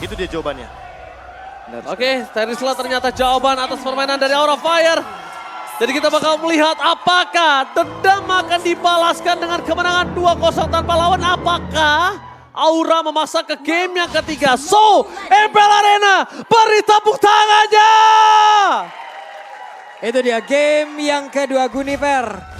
Itu dia jawabannya. Oke, Terisla ternyata jawaban atas permainan dari Aura Fire. Jadi kita bakal melihat apakah dendam akan dibalaskan dengan kemenangan 2-0 tanpa lawan. Apakah Aura memaksa ke game yang ketiga. So, MPL Arena beri tepuk tangannya. Itu dia game yang kedua Gunifer.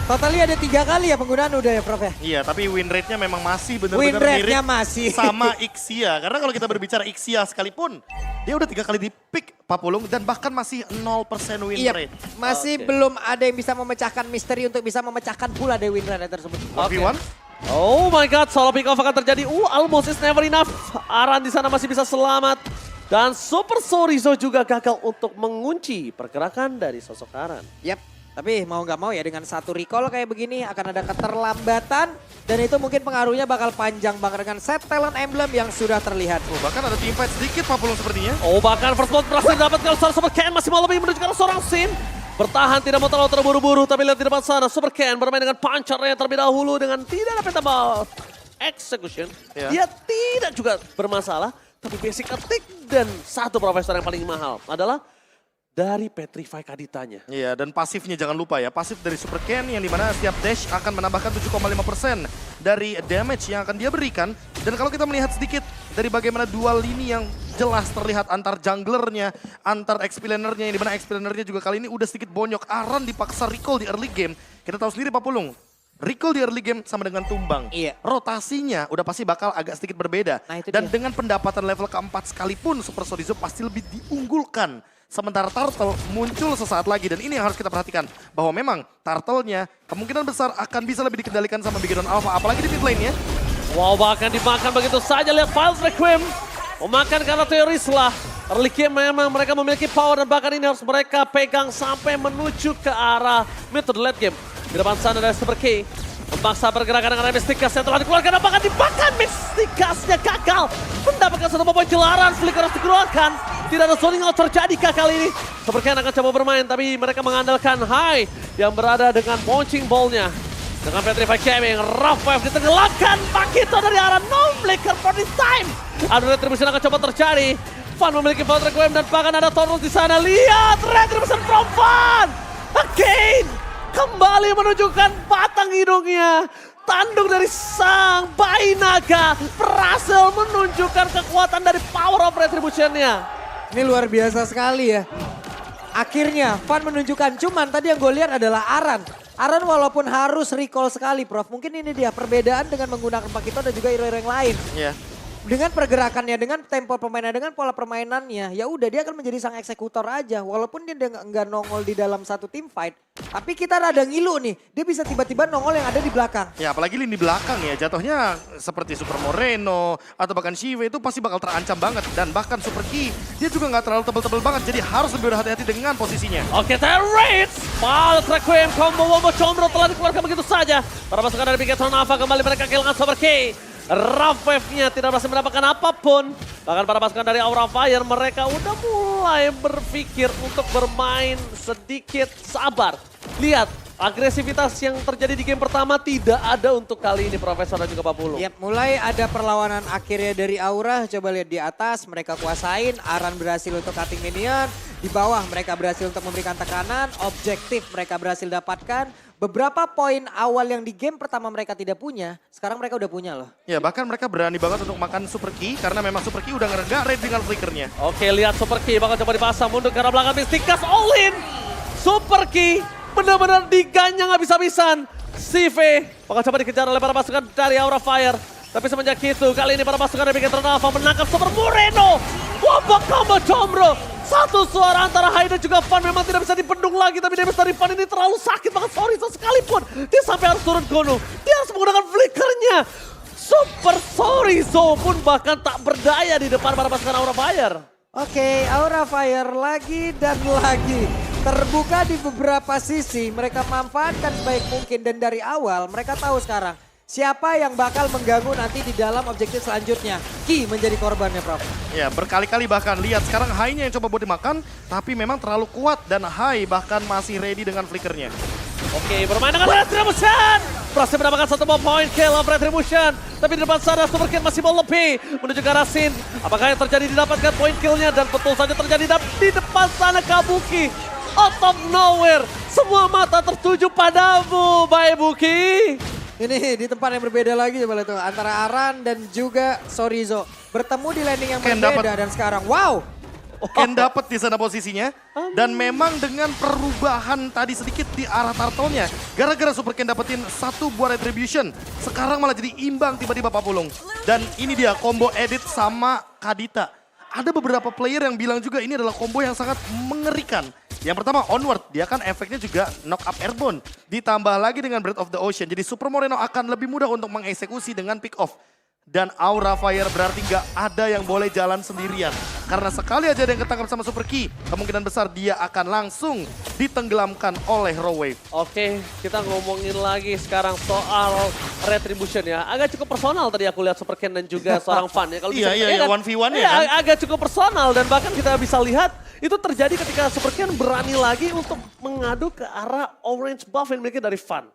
Totalnya ada 3 kali ya penggunaan udah ya Prof ya? Iya, tapi win rate-nya memang masih Win benar-benar rate-nya mirip masih. sama Ixia. Karena kalau kita berbicara Ixia sekalipun, dia udah 3 kali di pick Papulung dan bahkan masih 0% win Iya, rate. masih belum ada yang bisa memecahkan misteri untuk bisa memecahkan pula dari win rate tersebut. 1v1. Oh my god, solo pick off akan terjadi. Almost is never enough. Aran di sana masih bisa selamat. Dan Super Sorizo juga gagal untuk mengunci pergerakan dari sosok Aran. Yap, tapi mau nggak mau ya dengan satu recall kayak begini akan ada keterlambatan. Dan itu mungkin pengaruhnya bakal panjang banget dengan set talent emblem yang sudah terlihat. Oh, bahkan ada teamfight sedikit Papulung sepertinya. Oh bahkan first blood berhasil dapat kalau seorang Super Ken masih mau lebih menuju ke arah seorang Sin. Bertahan tidak mau terlalu terburu-buru tapi lihat di depan sana Super Ken bermain dengan punchernya terlebih dahulu dengan tidak ada petable execution. Ya. Dia tidak juga bermasalah tapi basic attack dan satu profesor yang paling mahal adalah dari Petrify Kaditanya. Iya, dan pasifnya jangan lupa ya. Pasif dari Super Ken yang dimana setiap dash akan menambahkan 7,5% dari damage yang akan dia berikan. Dan kalau kita melihat sedikit dari bagaimana dua lini yang jelas terlihat antar junglernya, antar XP-lanernya yang dimana XP-lanernya juga kali ini udah sedikit bonyok. Aran dipaksa recall di early game. Kita tahu sendiri Papulung, recall di early game sama dengan tumbang. Iya. Rotasinya udah pasti bakal agak sedikit berbeda. Nah, itu Dan dia. dengan pendapatan level keempat sekalipun Super Sorizo pasti lebih diunggulkan. Sementara Turtle muncul sesaat lagi dan ini yang harus kita perhatikan. Bahwa memang Turtle-nya kemungkinan besar akan bisa lebih dikendalikan sama Bigodon Alpha. Apalagi di mid lane-nya. Wow bahkan dimakan begitu saja lihat Files Requiem. Memakan karena teoris lah. Early game memang mereka memiliki power dan bahkan ini harus mereka pegang sampai menuju ke arah mid to the late game. Di depan sana ada Super K. Memaksa pergerakan dengan Mystikas yang telah dikeluarkan. Apakah dimakan Mystikasnya gagal. Mendapatkan satu poin jelaran. Flicker harus dikeluarkan. Tidak ada zoning out terjadi kali ini. Super Ken akan coba bermain tapi mereka mengandalkan Hai yang berada dengan launching ball-nya. Dengan Petrify Gaming, Rough Wave ditenggelamkan. Pakito dari arah non-flicker for this time. Ada retribution akan coba terjadi. Fan memiliki Vault Requiem dan bahkan ada Taurus di sana. Lihat retribution from Fan. Again. Kembali menunjukkan batang hidungnya. Tanduk dari sang bayi naga berhasil menunjukkan kekuatan dari power of retribution-nya. Ini luar biasa sekali ya. Akhirnya Fan menunjukkan, cuman tadi yang gue lihat adalah Aran. Aran walaupun harus recall sekali Prof, mungkin ini dia perbedaan dengan menggunakan Pakito dan juga hero yang lain. Iya. Dengan pergerakannya, dengan tempo permainan, dengan pola permainannya, ya udah dia akan menjadi sang eksekutor aja. Walaupun dia nggak nongol di dalam satu tim fight, tapi kita rada ngilu nih, dia bisa tiba-tiba nongol yang ada di belakang. Ya apalagi lini belakang ya, jatuhnya seperti Super Moreno atau bahkan Shive itu pasti bakal terancam banget. Dan bahkan Super Ki, dia juga nggak terlalu tebel-tebel banget, jadi harus lebih berhati-hati dengan posisinya. Oke, Terrace! Pals Requiem, combo Wombo Combro telah dikeluarkan begitu saja. Para pasukan dari Bigetron Alpha kembali mereka kehilangan Super K. Rough Wave-nya tidak berhasil mendapatkan apapun. Bahkan para pasukan dari Aura Fire mereka udah mulai berpikir untuk bermain sedikit sabar. Lihat, agresivitas yang terjadi di game pertama tidak ada untuk kali ini Profesor dan juga Papulung. Yap, mulai ada perlawanan akhirnya dari Aura. Coba lihat di atas, mereka kuasain. Aran berhasil untuk cutting minion. Di bawah mereka berhasil untuk memberikan tekanan. Objektif mereka berhasil dapatkan. Beberapa poin awal yang di game pertama mereka tidak punya, sekarang mereka udah punya loh. Ya bahkan mereka berani banget untuk makan Super Ki karena memang Super Ki udah nggak red dengan flickernya. Oke, lihat Super Ki bakal coba dipasang mundur ke arah belakang Mystikas all in. Super Ki benar-benar diganyang habis-habisan. CV bakal coba dikejar oleh para pasukan dari Aura Fire. Tapi semenjak itu, kali ini para pasukan dari Bigetron Alpha menangkap Super Moreno. Wabak combo Combro. Satu suara antara Hai dan juga Fan memang tidak bisa dibendung lagi. Tapi damage dari Fan ini terlalu sakit banget. Sorizo sekalipun. Dia sampai harus turun gunung. Dia harus menggunakan flickernya. Super Sorizo pun bahkan tak berdaya di depan para pasukan Aura Fire. Oke, Aura Fire lagi dan lagi. Terbuka di beberapa sisi. Mereka manfaatkan sebaik mungkin. Dan dari awal mereka tahu sekarang. Siapa yang bakal mengganggu nanti di dalam objektif selanjutnya. Ki menjadi korbannya Prof. Ya berkali-kali bahkan lihat sekarang Hai-nya yang coba buat dimakan. Tapi memang terlalu kuat dan Hai bahkan masih ready dengan flickernya. Oke, bermain dengan retribution. berhasil mendapatkan 1 point kill of Retribution. Tapi di depan sana Super Ken masih mau lebih menuju ke arah Sin. Apakah yang terjadi didapatkan point killnya? Dan betul saja terjadi di depan sana Kabuki. Out of nowhere, semua mata tertuju padamu, Bae Buki. Ini di tempat yang berbeda lagi coba lihat tuh. Antara Aran dan juga Sorizo. Bertemu di landing yang Ken berbeda dapat. dan sekarang wow. Ken dapat di sana posisinya. Dan memang dengan perubahan tadi sedikit di arah turtle-nya. Gara-gara Super Ken dapetin 1 buah Retribution. Sekarang malah jadi imbang tiba-tiba Pak Pulung. Dan ini dia combo edit sama Kadita. Ada beberapa player yang bilang juga ini adalah combo yang sangat mengerikan. Yang pertama Onward, dia kan efeknya juga knock up airborne. Ditambah lagi dengan Breath of the Ocean. Jadi Super Moreno akan lebih mudah untuk mengeksekusi dengan pick off. Dan Aura Fire berarti nggak ada yang boleh jalan sendirian. Karena sekali aja ada yang ketangkap sama Super Key, kemungkinan besar dia akan langsung ditenggelamkan oleh Raw Wave. Oke, kita ngomongin lagi sekarang soal Retribution ya. Agak cukup personal tadi aku lihat Super Ken dan juga seorang fan ya. Kalau Iya, ya kan? 1v1 ya Iya, kan? agak cukup personal dan bahkan kita bisa lihat itu terjadi ketika Super Ken berani lagi untuk mengadu ke arah orange buff yang dimiliki dari fan.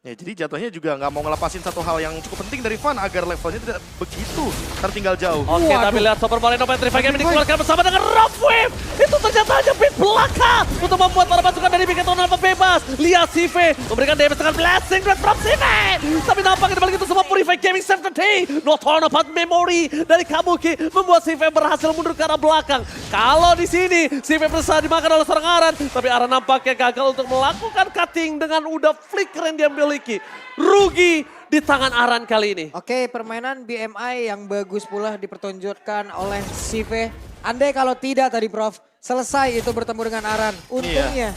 Ya, jadi jatuhnya juga nggak mau ngelepasin satu hal yang cukup penting dari Fan agar levelnya tidak begitu tertinggal jauh. Oke, tapi lihat Super Moreno Petrify Game dikeluarkan bersama dengan Rough Wave. Itu ternyata hanya pit belaka untuk membuat para pasukan dari Bigeton Alpha bebas. Lihat Sive memberikan damage dengan Blessing Breath from Sive. Tapi nampaknya dibalik itu semua Purify Gaming save the day. No turn about memory dari Kabuki membuat Sive berhasil mundur ke arah belakang. Kalau di sini Sive berusaha dimakan oleh seorang Aran, tapi Aran nampaknya gagal untuk melakukan cutting dengan udah flicker yang dia miliki. Rugi di tangan Aran kali ini. Oke, permainan BMI yang bagus pula dipertunjukkan oleh Sive. Andai kalau tidak tadi Prof, selesai itu bertemu dengan Aran. Untungnya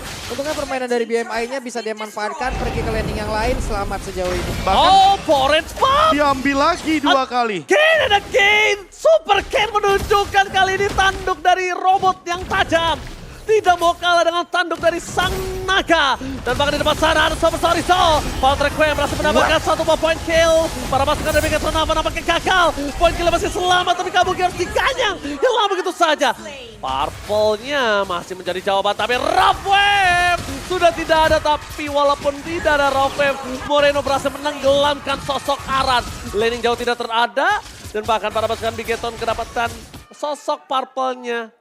permainan dari BMI-nya bisa dimanfaatkan pergi ke landing yang lain, selamat sejauh ini. Oh, Orange Buff! Diambil lagi 2 kali. Again and again, Super Ken menunjukkan kali ini tanduk dari robot yang tajam. Tidak mau kalah dengan tanduk dari sang naga. Dan bahkan di depan sana ada Super Sorizo. Valtrek Queen berhasil mendapatkan 1 buah point kill. Para pasukan dari Bigeton Alpha nampaknya gagal. Point kill masih selamat tapi Kabuki harus diganyang. Hilang begitu saja. Purple-nya masih menjadi jawaban tapi Rough Wave sudah tidak ada. Tapi walaupun tidak ada Rough Wave, Moreno berhasil menenggelamkan sosok Aran. Laning jauh tidak terada. Dan bahkan para pasukan Bigeton kedapatan sosok Purple-nya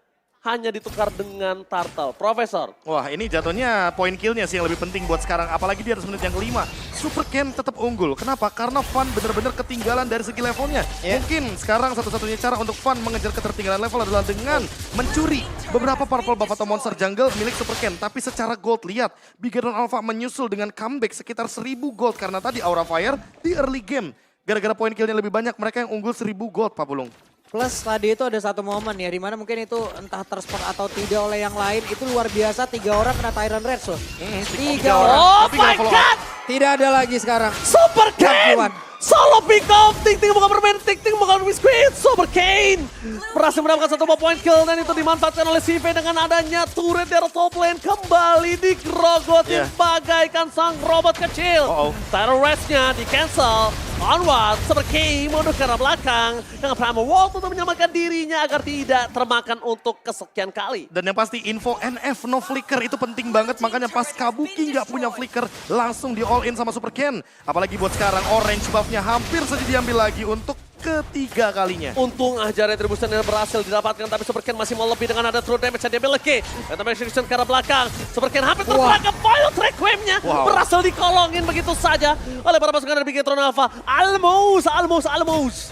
hanya ditukar dengan Turtle. Profesor. Wah, ini jatuhnya poin killnya sih yang lebih penting buat sekarang. Apalagi di atas menit yang kelima. Super Ken tetap unggul. Kenapa? Karena Fan benar-benar ketinggalan dari segi levelnya. Mungkin sekarang satu-satunya cara untuk Fan mengejar ketertinggalan level adalah dengan mencuri beberapa purple buff atau monster jungle milik Super Ken. Tapi secara gold, lihat. Bigeton Alpha menyusul dengan comeback sekitar 1000 gold. Karena tadi Aura Fire di early game. Gara-gara poin killnya lebih banyak, mereka yang unggul 1000 gold, Pak Bulung. Plus tadi itu ada satu momen ya, dimana mungkin itu entah terspot atau tidak oleh yang lain. Itu luar biasa, 3 orang kena Tyrant Red, so. 3 orang. Oh Tapi my nggak follow up. God! Tidak ada lagi sekarang. Super Ken! One. Solo pick off, Ting-Ting bukan bermain, Ting-Ting bukan Biscuit, Super Kane berhasil mendapatkan 1 point kill dan itu dimanfaatkan oleh Sive dengan adanya turret dari top lane kembali digerogotin bagaikan sang robot kecil. Tyrant Rest-nya di cancel, onward, Super Kane mundur ke arah belakang dengan Primal Wall untuk menyelamatkan dirinya agar tidak termakan untuk kesekian kali. Dan yang pasti info NF no flicker itu penting banget, makanya pas Kabuki nggak punya flicker langsung di all in sama Super Ken. Apalagi buat sekarang orange buff-nya hampir saja diambil lagi untuk ketiga kalinya. Untung aja Retribution yang berhasil didapatkan, tapi Super Ken masih mau lebih dengan ada true damage yang dia miliki. Dan tapi Retribution ke arah belakang, Super Ken hampir terperangkap Wild Requiem-nya. Berhasil dikolongin begitu saja oleh para pasukan dari Bigeton Alpha. Almost.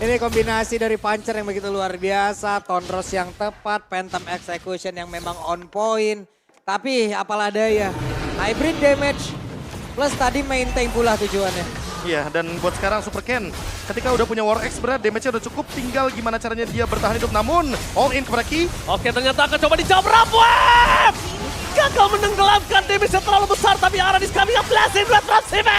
Ini kombinasi dari puncher yang begitu luar biasa, Tonros yang tepat, Phantom Execution yang memang on point. Tapi apalah daya, hybrid damage plus tadi maintain pula tujuannya. Iya, dan buat sekarang Super Ken ketika udah punya War X berat, damage-nya udah cukup, tinggal gimana caranya dia bertahan hidup. Namun all in kepada Ki. Oke, ternyata akan coba dijawab Rough Wave. Gagal menenggelamkan, damage-nya terlalu besar, tapi Aran is coming up, Blessing Breath from Sive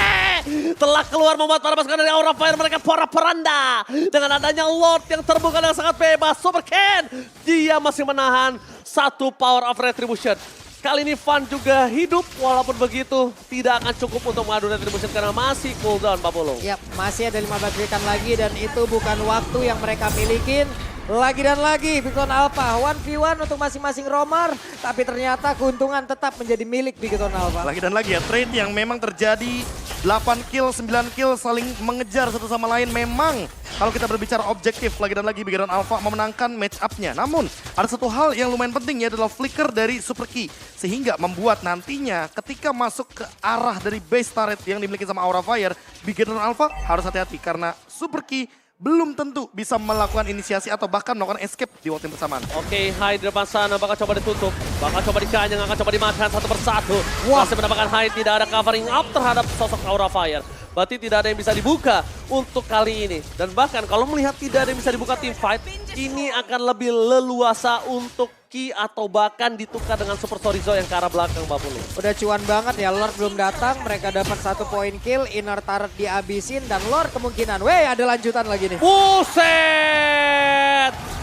telah keluar membuat para pasukan dari Aura Fire mereka porak-poranda. Dengan adanya Lord yang terbuka dan sangat bebas, Super Ken dia masih menahan 1 power of Retribution. Kali ini Fan juga hidup, walaupun begitu tidak akan cukup untuk mengadu Retribution karena masih cooldown, Pak Polo. Yap, masih ada 15 detik lagi dan itu bukan waktu yang mereka milikin. Lagi dan lagi, Bigeton Alpha 1v1 untuk masing-masing roamer, tapi ternyata keuntungan tetap menjadi milik Bigeton Alpha. Lagi dan lagi ya, trade yang memang terjadi 8 kill, 9 kill saling mengejar satu sama lain. Memang kalau kita berbicara objektif lagi dan lagi Bigeron Alpha memenangkan match up-nya. Namun ada satu hal yang lumayan penting ya adalah flicker dari Super Key. Sehingga membuat nantinya ketika masuk ke arah dari base turret yang dimiliki sama Aura Fire, Bigeron Alpha harus hati-hati karena Super Key belum tentu bisa melakukan inisiasi atau bahkan melakukan escape di waktu yang bersamaan. Oke, Hyde di depan sana bakal coba ditutup. Bakal coba dikanyang, akan coba dimakan satu persatu. Wah. Masih mendapatkan Hyde, tidak ada covering up terhadap sosok Aura Fire. Berarti tidak ada yang bisa dibuka untuk kali ini. Dan bahkan kalau melihat tidak ada yang bisa dibuka tim fight, ini akan lebih leluasa untuk Ki atau bahkan ditukar dengan Super Sorizo yang ke arah belakang Mbak Pulu. Udah cuan banget ya, Lord belum datang, mereka dapat 1 poin kill, inner turret dihabisin, dan Lord kemungkinan, ada lanjutan lagi nih. Buset!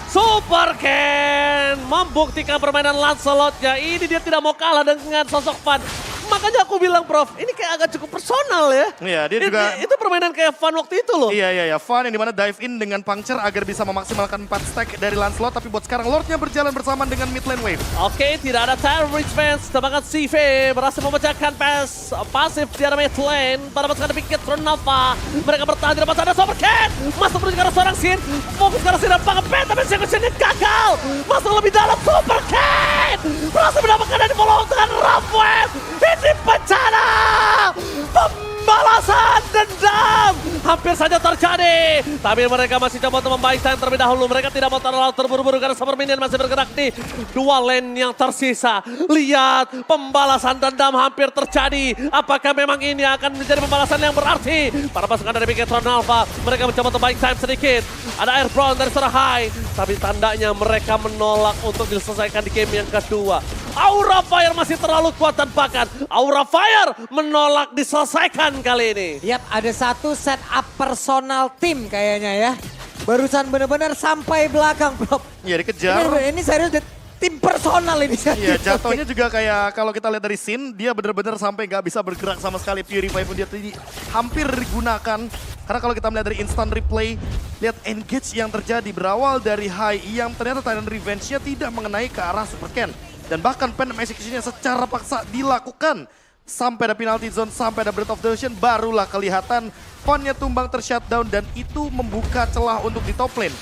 Super Ken membuktikan permainan Lancelotnya. Ini dia tidak mau kalah dengan sosok Fan. Makanya aku bilang, Prof, ini kayak agak cukup personal ya. Iya, dia juga... Itu permainan kayak Fan waktu itu loh. Iya, Fun yang dimana dive in dengan puncture agar bisa memaksimalkan 4 stack dari Lancelot. Tapi buat sekarang Lordnya berjalan bersamaan dengan mid lane wave. Oke, tidak ada Tyre Bridge fans. Tebakan CV berhasil memecahkan pass pasif di arah mid lane. Pada masukan dipikir Tronalva. Mereka bertahan di depan sana. Super Ken masuk menuju ke arah seorang Sin. Fokus ke arah Sin dan pengen tapi Sin gagal. Masuk lebih dalam Super Ken. Berhasil mendapatkan dari follow dengan Rough Wave. Ini bencana. Pembalasan dendam hampir saja terjadi. Tapi mereka masih coba untuk membaik time terlebih dahulu. Mereka tidak mau terlalu terburu-buru karena Super Minion masih bergerak di 2 lane yang tersisa. Lihat, pembalasan dendam hampir terjadi. Apakah memang ini akan menjadi pembalasan yang berarti? Para pasukan dari Bigetron Alpha, mereka mencoba untuk baik time sedikit. Ada Airborne dari Sorahai. Tapi tandanya mereka menolak untuk diselesaikan di game yang kedua. Aura Fire masih terlalu kuat dan bahkan Aura Fire menolak diselesaikan kali ini. Yap, ada 1 setup personal tim kayaknya ya. Barusan bener-bener sampai belakang, Bro. Iya, dikejar. Ini serius tim personal ini. Iya, jatuhnya juga kayak kalau kita lihat dari scene, dia benar-benar sampai nggak bisa bergerak sama sekali. Purify pun dia tadi hampir digunakan. Karena kalau kita melihat dari instant replay, lihat engage yang terjadi berawal dari High yang ternyata Titan Revenge-nya tidak mengenai ke arah Super Ken. Dan bahkan Phantom Execution-nya secara paksa dilakukan. Sampai ada penalty zone, sampai ada Breath of the Ocean, barulah kelihatan Fun-nya tumbang tershutdown dan itu membuka celah untuk di top lane.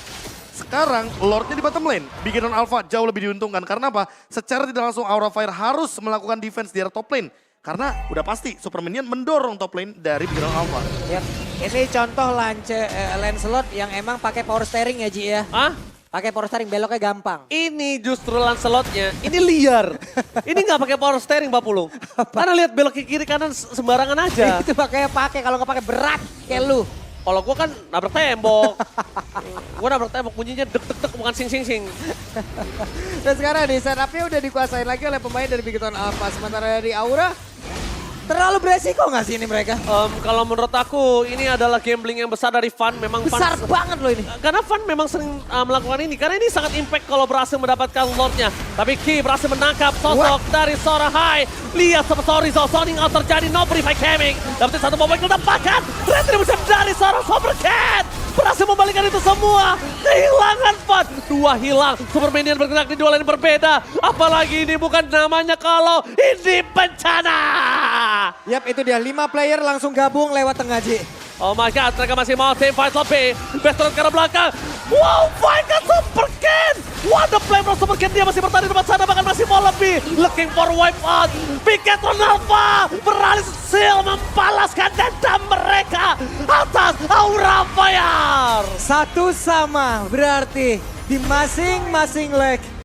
Sekarang Lord-nya di bottom lane, Bigeron Alpha jauh lebih diuntungkan. Karena apa? Secara tidak langsung Aura Fire harus melakukan defense di area top lane. Karena udah pasti Super Minion mendorong top lane dari Bigeron Alpha. Yap. Ini contoh Lancelot yang emang pakai power steering ya, Ji ya. Hah? Pakai power steering beloknya gampang. Ini justru Lancelotnya, ini liar. Ini nggak pakai power steering Mbak Pulung. Karena lihat belok ke kiri kanan sembarangan aja. Itu makanya pakai, kalau nggak pakai berat kayak lu. Kalau gue kan nabrak tembok. Gue nabrak tembok bunyinya dek-dek-dek bukan sing-sing-sing. Dan sekarang nih setupnya udah dikuasain lagi oleh pemain dari Bigetron Alpha. Sementara dari Aura, terlalu beresiko nggak sih ini mereka? Kalau menurut aku ini adalah gambling yang besar dari Fun. Memang Besar Fun, banget loh ini. karena Fun memang sering melakukan ini. Karena ini sangat impact kalau berhasil mendapatkan Lordnya. Tapi Ki berhasil menangkap sosok dari Sorahai. Lihat Sorizo, sounding out terjadi, no purify coming. Dapetin 1 bomba yang dapatkan. Retribution dari seorang Super Cat. Berhasil membalikkan itu semua. Kehilangan Fun. 2 hilang. Super Minion bergerak di 2 lane berbeda. Apalagi ini bukan namanya kalau ini bencana. Yap, itu dia 5 player langsung gabung lewat tengah, Ji. Oh my god, mereka masih mau team fight lebih. Best turret ke arah belakang. Wow, fight kan Super Ken. What the play from Super Ken, dia masih bertahan di depan sana, bahkan masih mau lebih. Looking for wipe out. Bigetron Alpha berhasil membalaskan dendam mereka atas Aura Fire. 1 sama, berarti di masing-masing leg